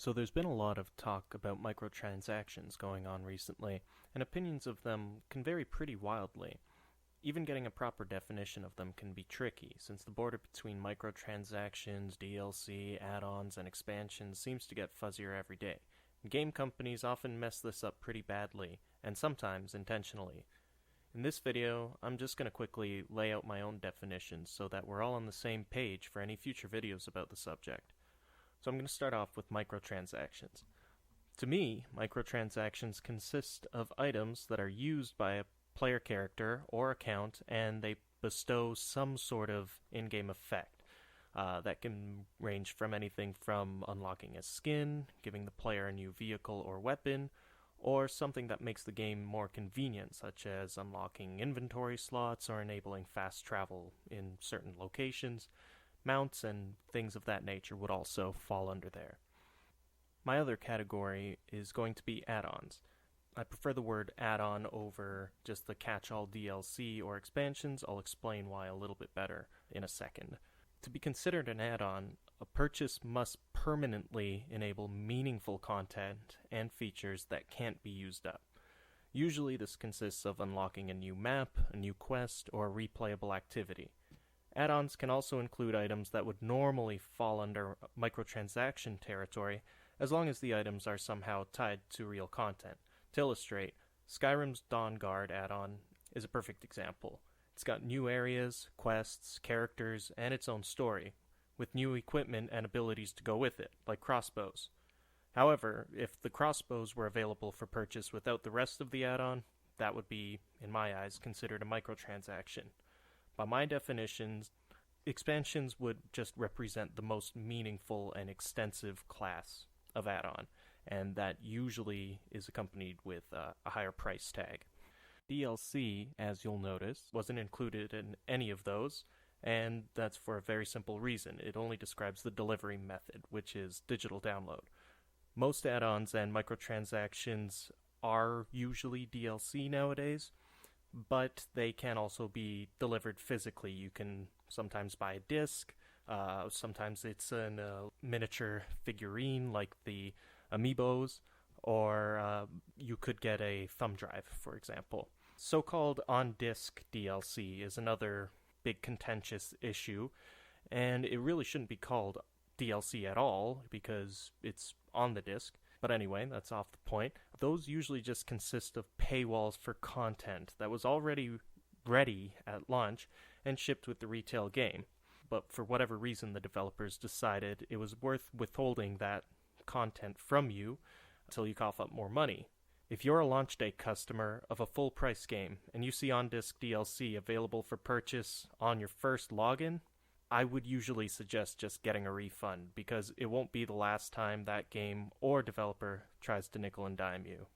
So there's been a lot of talk about microtransactions going on recently, and opinions of them can vary pretty wildly. Even getting a proper definition of them can be tricky, since the border between microtransactions, DLC, add-ons, and expansions seems to get fuzzier every day. Game companies often mess this up pretty badly, and sometimes intentionally. In this video, I'm just going to quickly lay out my own definitions so that we're all on the same page for any future videos about the subject. So I'm going to start off with microtransactions. To me, microtransactions consist of items that are used by a player character or account, and they bestow some sort of in-game effect. That can range from anything from unlocking a skin, giving the player a new vehicle or weapon, or something that makes the game more convenient, such as unlocking inventory slots or enabling fast travel in certain locations. Mounts and things of that nature would also fall under there. My other category is going to be add-ons. I prefer the word add-on over just the catch-all DLC or expansions. I'll explain why a little bit better in a second. To be considered an add-on, a purchase must permanently enable meaningful content and features that can't be used up. Usually this consists of unlocking a new map, a new quest, or a replayable activity. Add-ons can also include items that would normally fall under microtransaction territory, as long as the items are somehow tied to real content. To illustrate, Skyrim's Dawnguard add-on is a perfect example. It's got new areas, quests, characters, and its own story, with new equipment and abilities to go with it, like crossbows. However, if the crossbows were available for purchase without the rest of the add-on, that would be, in my eyes, considered a microtransaction. By my definitions, expansions would just represent the most meaningful and extensive class of add-on, and that usually is accompanied with a higher price tag. DLC, as you'll notice, wasn't included in any of those, and that's for a very simple reason. It only describes the delivery method, which is digital download. Most add-ons and microtransactions are usually DLC nowadays, but they can also be delivered physically. You can sometimes buy a disc, sometimes it's a miniature figurine like the amiibos, or you could get a thumb drive, for example. So-called on-disc DLC is another big contentious issue, and it really shouldn't be called DLC at all because it's on the disc. But anyway, that's off the point. Those usually just consist of paywalls for content that was already ready at launch and shipped with the retail game. But for whatever reason, the developers decided it was worth withholding that content from you until you cough up more money. If you're a launch day customer of a full-price game and you see on-disc DLC available for purchase on your first login, I would usually suggest just getting a refund because it won't be the last time that game or developer tries to nickel and dime you.